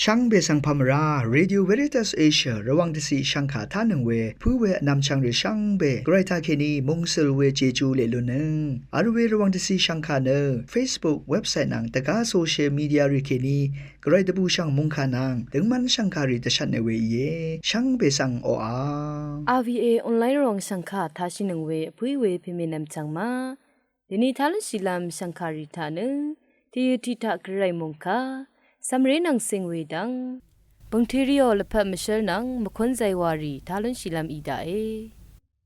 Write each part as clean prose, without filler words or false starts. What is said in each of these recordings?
ช่างเบสังพามราเรดิโอเวริตัสเอเชียระวังที่ช่างขาท่านึงเวผู้เวนำช่างหรือช่างเบไกรทาเคนีมงเซลเวเจจูเลลุนึงอาร์เวระวังที่ช่างขาเนอ Facebook เว็บไซต์นังตะกาโซเชียลมีเดียริเคนีไกรตบูช่างมงขานังถึงมันช่างขาริตชันเนเวเยช่างเบสังโออา RVA ออนไลน์รองช่างขาท่าชินึงเวผู้เวพิเมนำช่างมาเดนิทาลชิลามช่างขาริทานึงที่ยุติทักไรมงคาสำเร็จนังสิงเวดังบางทีเรียลและพัมเชลนังมคนใจวารีทาลันชิลามอีดาเอ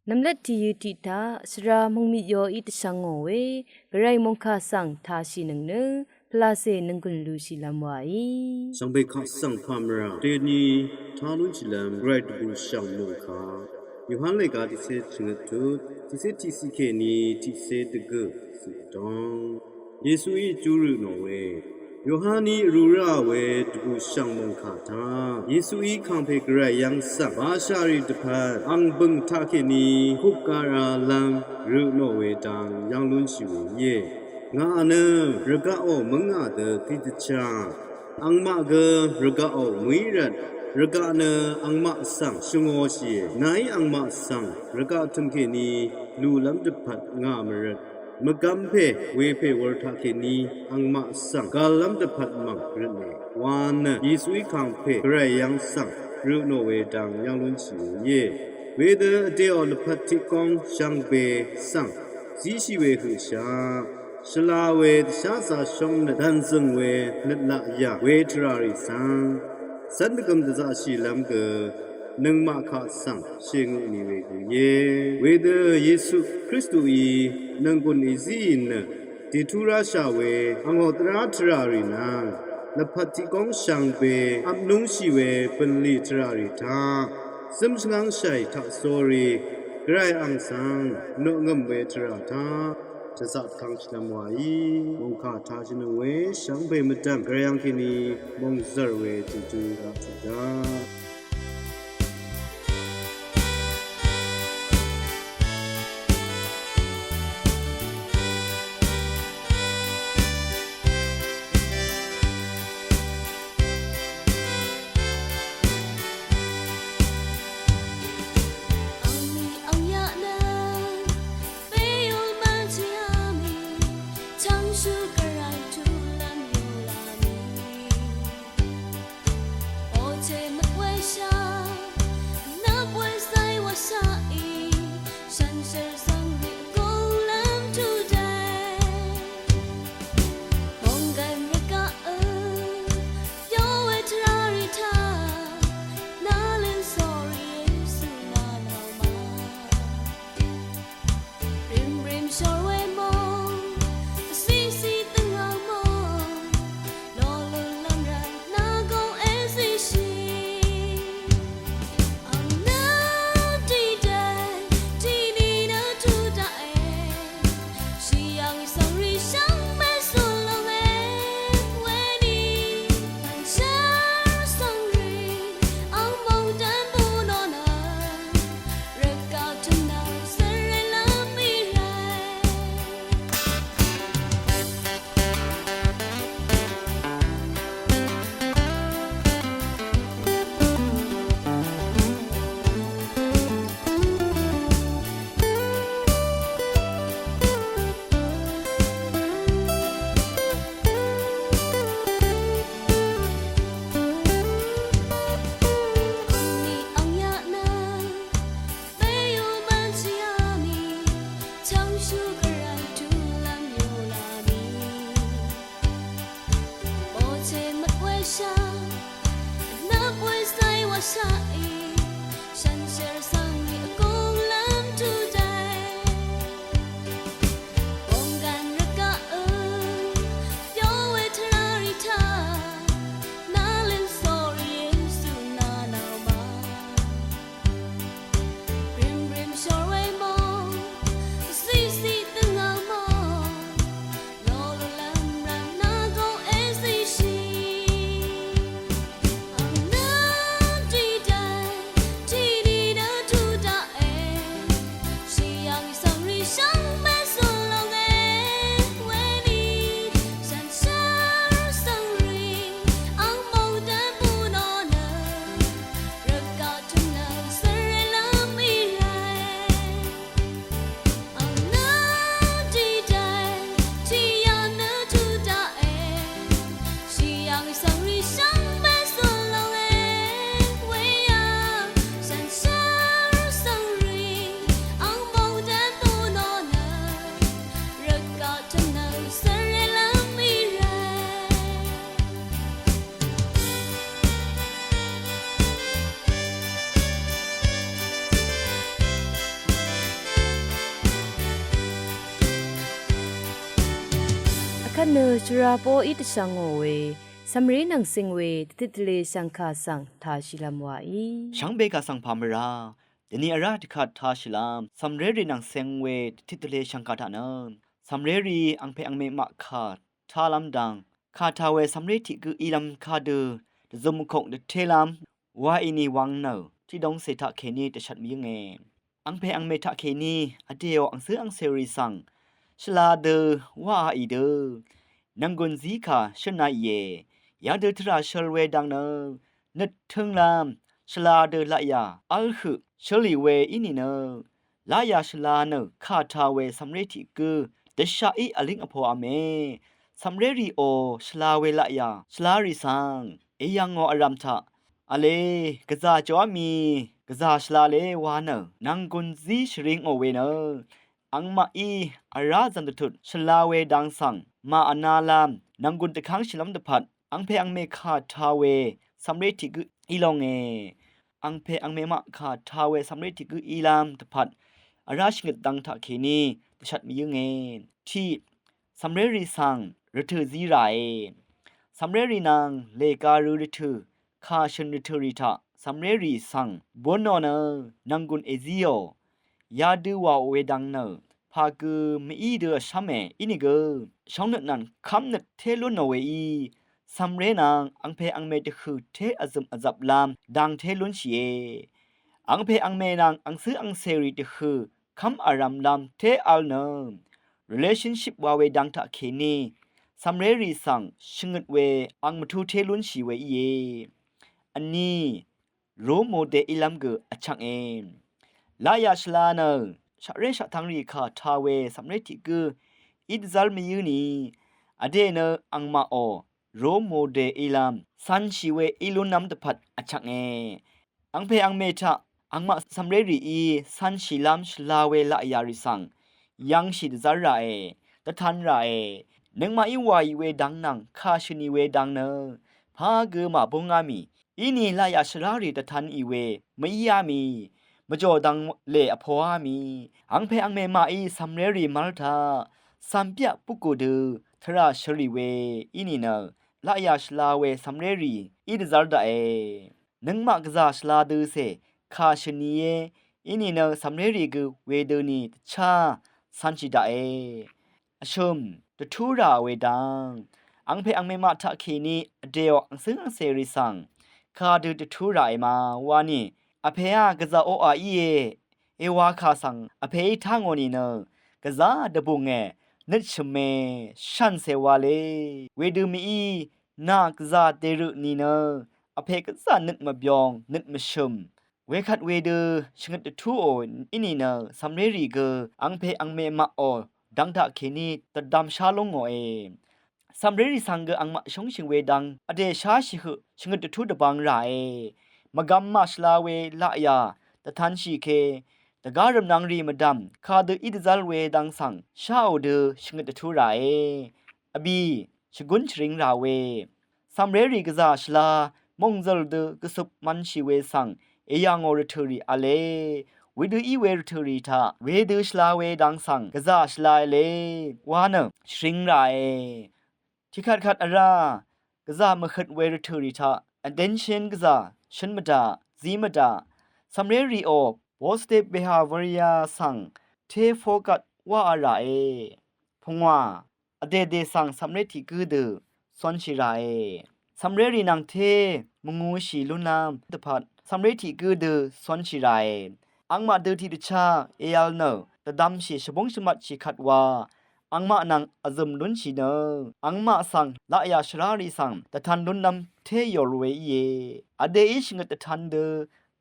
นำเล็ดที่ยุติทาสรามงมิโยอิตชังโงเวกไรมงคาสังทาชินึงเนพลาเซนึงกุนลูชิลามวาอีสังเบคสังพามราเดนีทาลุชิลามไกรดบูช่างมงคายูฮันเลกาติเซชิงตุติเซติสิเคนีติเซตกะสิดองเยซูอีจูรุโนเวโยฮานีรูราเวตบูช่างมงคาทาเยซูอีคังเพกรยังสับาชาริตพัดอังบึงทาเคนีคุกการาลังรูโนเวตังยังลุนชิวเยงาเนรกะโอมึงอาเดติตชาอังมะเกรกะโอมุยรัดรกะเนอังมะสังชงโอชีนายอังมะสังรกะทุมเคนีลูลัมตพัดงามรัดมกัมเพเวเพวรทาเคนีอังมะสังกาลัมตพัดมังรเนวานยีสุยคังเพกระยังสังรูโนเวดังยังลุนชิเยเวเดเดอลพัติกองชังเบสังซีชิเวหุชาชลาเวชาสาชงนดันซึงเวนัดละยาเวทราริสังสันกมตะซาชิลัมเกนึงมาคาสังเชงุนิเวกุเยเวเดเยซูคริสตุอีนังกุนิซีนติทุราชาเวอังโอตราทรารินังละพัติกองชังเบอับนุงชิเวเป็นลิทราริทาซึมสงังชัยทักโซรีไกรอังสังโนงมเวทราทาจะสัตคังชนามวายมงคาทาชินเวชังเบมดัมไกรยังคินีมงเซเวจิจูรัตดาดีใจ เนจราโปอิตชังโอเวสมรีนังสิงเวติตเลสังคาสังทาชิลามวาอีช่างเบกาสังพามราเดนีอาราติคัดทาชิลามสัมเรรีนังเซงเวทิตเลชังคาทานนสัมเรรีอังเพอังเมมะคาทาลัมดังคาทาเวสัมเรติกุอีลัมคาเดเดซมุคงเดเทลัมวาอินีวังเนที่ดงเซทาเคนีเดชัดมีเงอังเพอังเมทาเคนีอเดียวอังซื้ออังเซรีสังชลาเดว่าอีเดนังกุนซีคาชนายเยยาเดทราชลเวดังเนนึดทึงลามชลาเดละยาอัลคือชลีเวอินีเนลายาชลาเนคาทาเวสัมเรติกุเดชาอีอลิงอโพอเมสัมเรรีโอชลาเวละยาชลาริสังเอยังงออารัมทะอเลกะซาจอมีกะซาชลาเลวาเนนังกุนซีชริงโอเวเนอังมาอีอาราจันตทุดชลาเวดังสังมาอนาลามนังกุนตะคังชลัมตะพัดอังเพอังเมคาทาเวสัมเรติกุอีลองเออังเพอังเมมะคาทาเวสัมเรติกุอีลามตะพัดอาราชงดดังทะเคนีตะชัดมียึงเอที่สัมเรรีสังรถือซีไรสัมเรรีนางเลการูรถือคาชนรถือริทะสัมเรรีสังบนนอเนนังกุนเอซิโอยาดูว่าเวดังเนพากือมีอีเดอชะเมอินิเกช่องนั้นคำนึกเทลุนโนเวอีสัมเรนางอังเพอังเมตคือเทอซึมอจับลามดังเทลุนเชียอังเพอังเมนางอังซื้ออังเซรีตคือคำอารามลามเทอัลเนrelationship ว่าเวดังทะเคนีสัมเรรีสังชงดเวอังมทูเทลุนชีเวอีเยอันนี้โรโมเดอิลัมเกอชังเอลายาชลาเนชะเรชะทังรีคาทาเวสัมเรติกุอิดซัลมียูนีอเดเนอังมาโอโรโมเดอิลัมซันชีเวอิลุนัมตะพัดอชังเออังเพอังเมทะอังมาสัมเรรีอีซันชีลัมชลาเวละยาริสังยังชิดซาราเอตะทันราเอนึงมาอีวายเวดังนังคาชนีเวดังเนพาเกมาบงามีอินีลายาชลารีตะทันอีเวมะยามีมจ่อดังเลอพออามีอังเพอังเมมาอีซัมเรรีมัลทาสัมเปียปุกูดูทราชรีเวอินีเนลายาชลาเวซัมเรรีอีดซาร์ดาเอนึงมากซาชลาดูเซคาชนีเยอินีเนซัมเรรีกูเวเดนีชาสันจิดาเออชมตะทูราเวดังอังเพอังเมมาทะเคนีเดียวอังซึ่งอังเซริสังคาดูตะทูราเอมาวานี่อเพยกะซาโออาอีเอวาคาสังอเพยทางโอนีเนกะซาดะบุงเงนึดชเมชันเซวาเลเวดูมีอีนากะซาเตรุนีเนอเพกะซานึกมะบยองนึกมะชมเวคัดเวเดชงดทูโออินีเนซัมเรรีเกอังเพอังเมมาโอดังทะเคนีตะดัมชาลงโอเอซัมเรรีสังเกอังมะชงชิงเวดังอเดชาชิหึชงดทูดะบังราเอมกัมมาชลาเวละยาตะทันชีเคตะการมนังรีมดัมคาเดอิดซัลเวดังสังชาโอเดชงดทูราเออบีชกุนชริงราเวซัมเรรีกะซาชลามงซัลเดกะสุบมันชีเวสังเอยางอรทรีอเลวิดูอีเวรทรีทาเวดูชลาเวดังสังกะซาชลาเลวานะชริงราเอที่คัดอะรากะซามะขัดเวรทรีทา attention กะซาฉันมดาซีมดาซัมเรรีโอ positive behavior สังเทโฟกัสว่าอะไรพงว่าอเดเดสังซัมเรติกูเดซอนชิราเอซัมเรรีนังเทมงูชีลุนามตะพัดซัมเรติกูเดซอนชิราเออังมาเดทีดชาเอยัลเนตะดัมชีชบงชมัดชีขัดว่าอังมานังอซึมลุนชีเนอังมาสังละยาชรารีสังตะทันลุนนำเทยอลเวเยอเดอิชงตะทันเด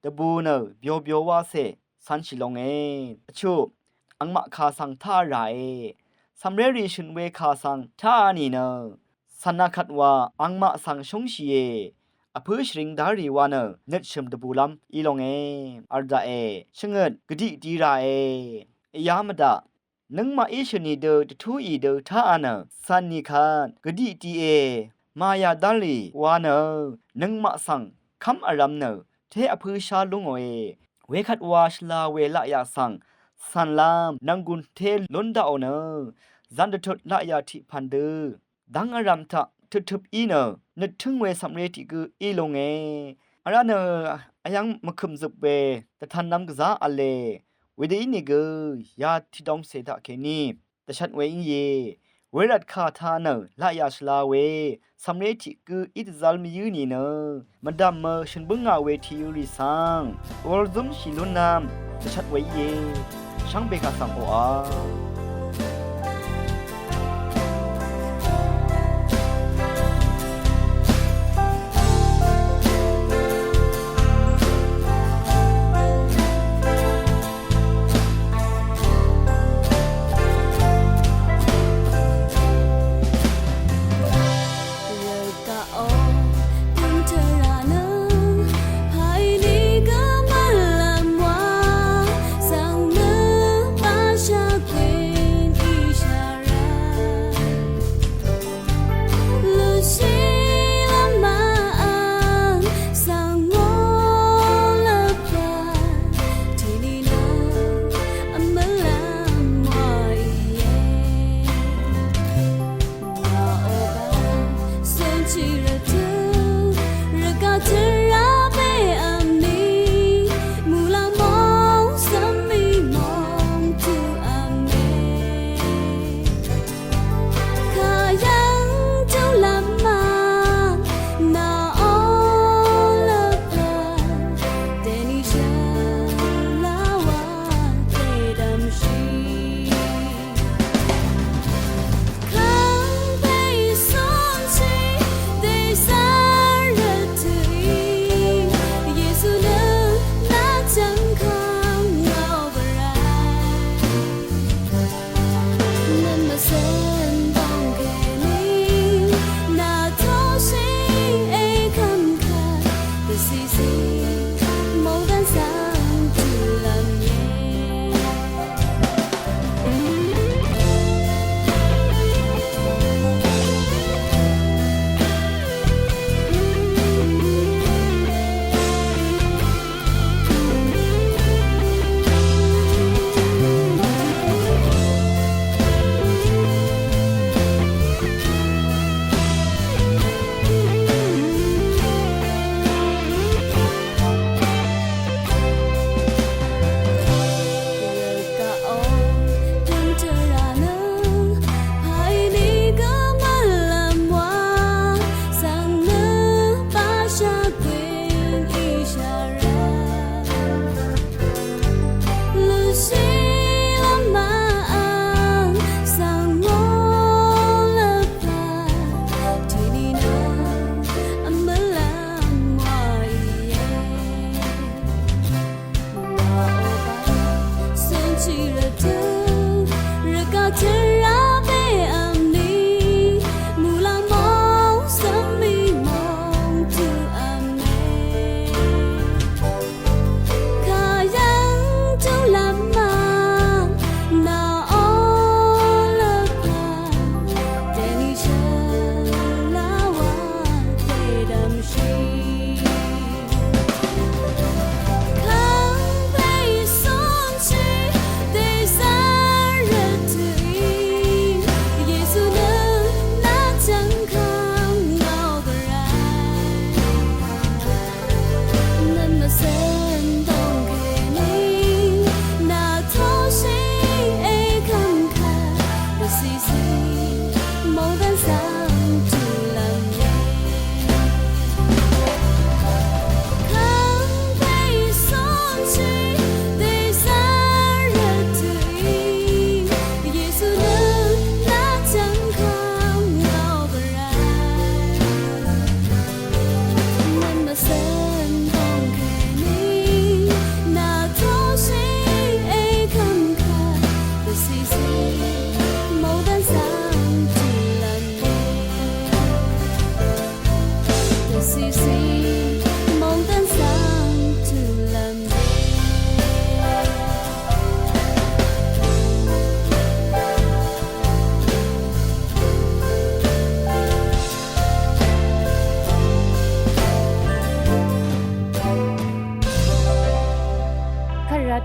ตะบูเนเบียวเบียวว่าเซสันชิลงเออชูอังมาคาสังท่าไรซัมเรรีชุนเวคาสังท่านีเนสันนักขัดว่าอังมาสังชงชีเยอพืชริงดารีวานนึดชมตะบูลัมอีลงเออัลดาเอชงเงิดกดิดีราเอยามดานึงมาอิชนีเดตทูอีเดท่าอันสันนิคานกดิตีเอมายาดัลลีวานนึงมาสังคำอารามเนเทอพืชาลุงเอเวคัดวาชลาเวละยาสังสันลามนังกุนเทลุนดาโอเนจันดทุละยาทิพันเด ดังอารามทะทึบอีเนนึกถึงเวสำเร็จที่คืออีลงเออาราเนอายังมะคุมซุบเวแต่ทันนำกษาอะเลเวเดอินิกยาที่ดองเสดะเคนีแต่ชัดเวอิเยเวรัดคาทาเนละยาชลาเวสำเร็จที่คืออิตซัลมียูนีเนมันดัมเมฉันบึงอาเวทียูริซังวอลซุมชิลุนามแต่ชัดเวเยช่างเบกาสังโออา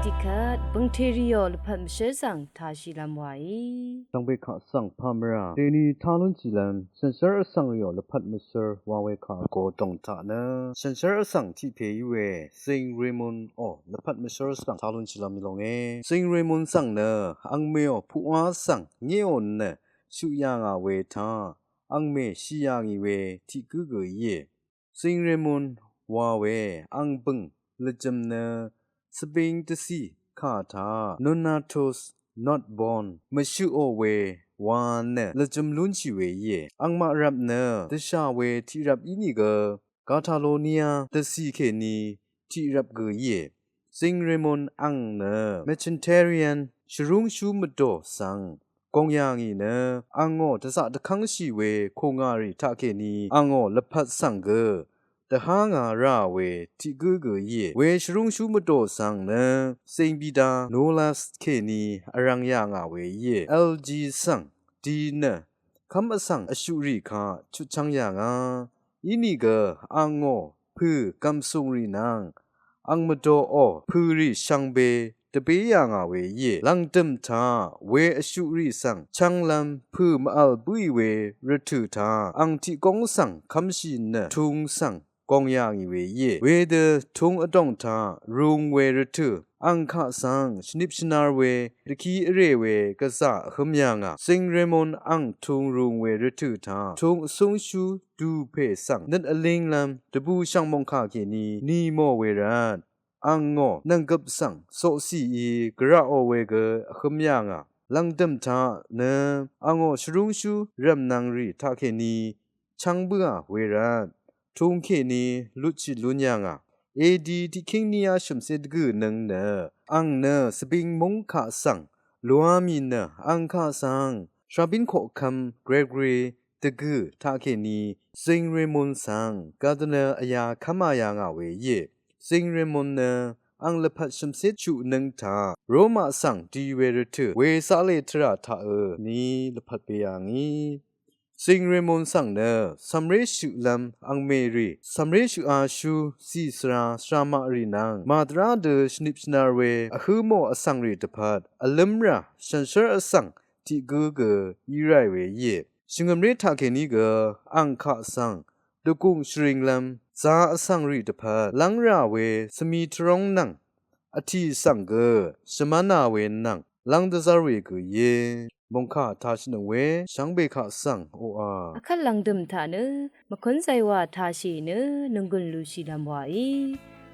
ติ คัดบังเทริโอลพัมเชสังทาชิลามวาย sang be kha sang phamra te ni thalun chilam sensor sang yo laphat miser wawe kha ko tong tha na sensor sang thi phe yue sing raymond o laphat miser sang thalun chilam mi long e sing raymond sang na ang me o phu wa sang nge on na shu ya nga we tha ang me shi ya ngi we thi ku gu ye sing raymond wawe ang bung lejam na spring to see kha tha nonatos not born mashu o we wan lejum lun chi we ye angma rap na de sha we thi rap ini ga catalonia de si ke ni thi rap ge ye sing raymond ang na mechanterian shrung shu mdo sang kong yang ni na ango de sa de khang shi we khonga ri tha ke ni ango laphat sang ge the hanga ra we ti gu gu ye we shrung shu mdo sang na saint peter no last ke ni arang ya nga we ye lg sang di na kham asang ashuri kha chu chang ya nga ini ga ango phu kam sung ri nang ang mdo o phu ri shang beတပေးရငါဝေယေလန်တမ်သာဝေအရှုရိဆန်ချန်လမ်ဖူမအလ်ပွိဝေရထုသာအန်တီကုံဆန်ခမ်ရှိနထုံဆန်กองยางอีเวเยเวเดทุงอดองทารุงเวรทุอังคาสังชนิปชนาเวตะคีเรเวกะสะขมยางอะซิงเรมอนอังทุงรุงเวรทุทาทุงซุงชูดูเพสังนัดอลิงลัมตะบูช่างมงคาเกนีโมเวรันอังงอนังกับสังโซซีอีกระโอเวเกขมยางอะลังดมทาเนอังงอชรุงชูรัมนังรีทาเคนีชังเบือเวรันทุงเคนีลุจิลุญยังอ่ะเอดีที่คิงเนียชุมเสดกูนังเนอังเนสปริงมงคาสังลัวมีเนอังคาสังชาบินโคคัมเกรกรีตะกูทาเคนีซิงเรมอนสังกาดเนอยาคามายางอ่ะเวเยซิงเรมอนเนอังละพัดชุมเสดชูนังทาโรมาสังดีเวรทุเวซาเลทราทานีละพัดเปียงีซิงเรมอนสังเนซัมเรชูลัมอังเมรีซัมเรชูอาชูซีสราสรามารีนังมาตราเดชนิปชนาเวอะฮืโมอสังรีตพัดอลัมราชันเชอร์อสังที่กูเกอีไรเวเยชิงกัมเรทาเคนีเกอังคาสังดกุงชริงลัมซาอสังรีตพัดลังราเวสมีทรองนังอธิสังเกชมานาเวนังลังดซาเวเกเยมงค่าทาชินเวชังเบคาสังโออาอคัลลังดึมทาเนมะคนไซว่าทาชีเนนึงกุนลูชีลำวาย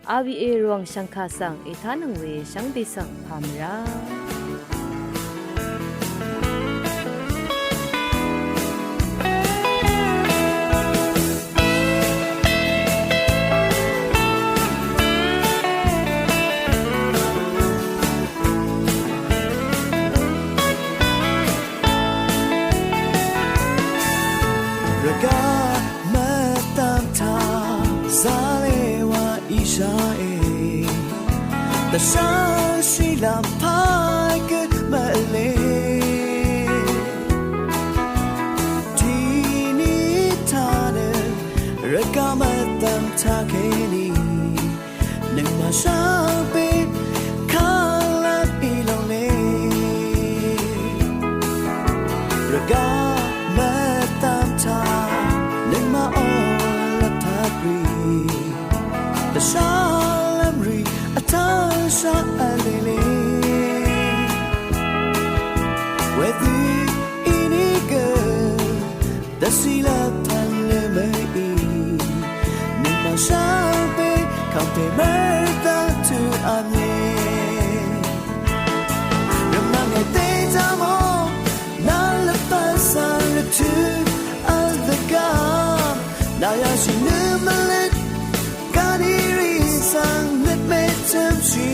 อาวีเอรวงชังคาสังเอทานังเวชังเบสังพามราแต่ฉันชีลำพายเกิดมาเลยที่นี้ท่าเดินรักกันมาตั้งท่าแค่นี้หนึ่งมาช้าเป็นข้าและอีลองเลยรักกันมาตั้งท่าหนึ่งมาอ่อนและทักรีแต่ฉันชาเลเลเวทีอินิเกดัสิลาทันเลเมอีนึกมาชาเปคำเตเมตาทูอาเมรำนังให้เตจามอนาลปัสสารทูอัลเดกานายาชินึมาเลกาดิริสังเล็ดเมจำชี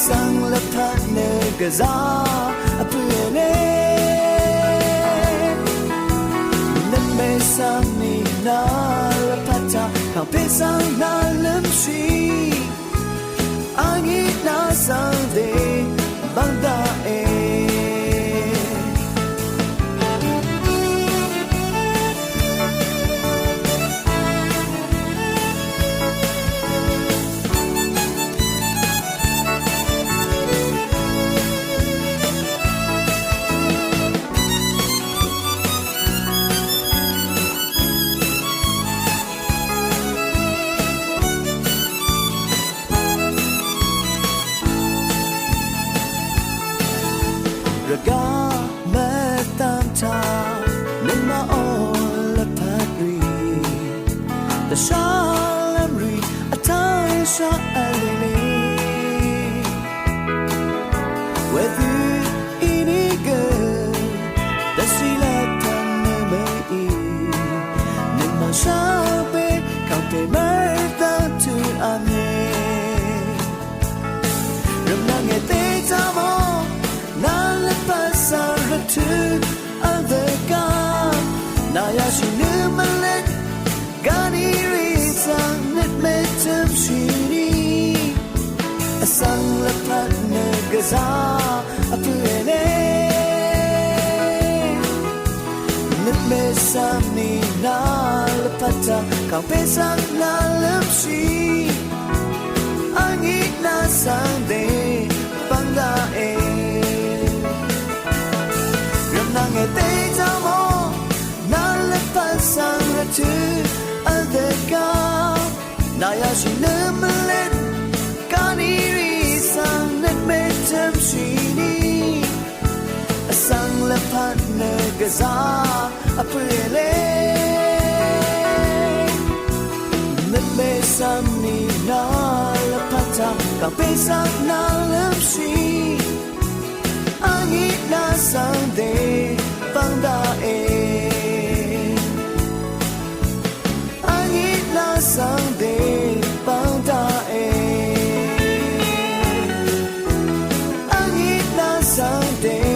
สังลับทันเนกะซาอเปเนนันเมสังนีนาลับทัตาข้าเพสังนาลัมชีอางีนาสังเดบังดาเอ Shalamri Atasha Alele Whether any girl the Silatan Mei Nima Shabe Kaute Merta to Ame Ramnange Tamo Nalapasara to other God Nayashi Numalet Gani Rizang Nitmetum Shini Asang Lapat Nagaza Apurene Nitmesami Nalapata Kaupesang Nalamshi Angit Nasande Pangae Ramnange Tamo Nalapasang Ratu Adega Nayashi Numalet Gani Rizang Nitmetum Shini Asang Lapat Nagaza Apurele Nitmesamni Nalapata Kaupesang Nalamshi Angit Nasande Pangae Angit Nasande Pangae Angit Nasande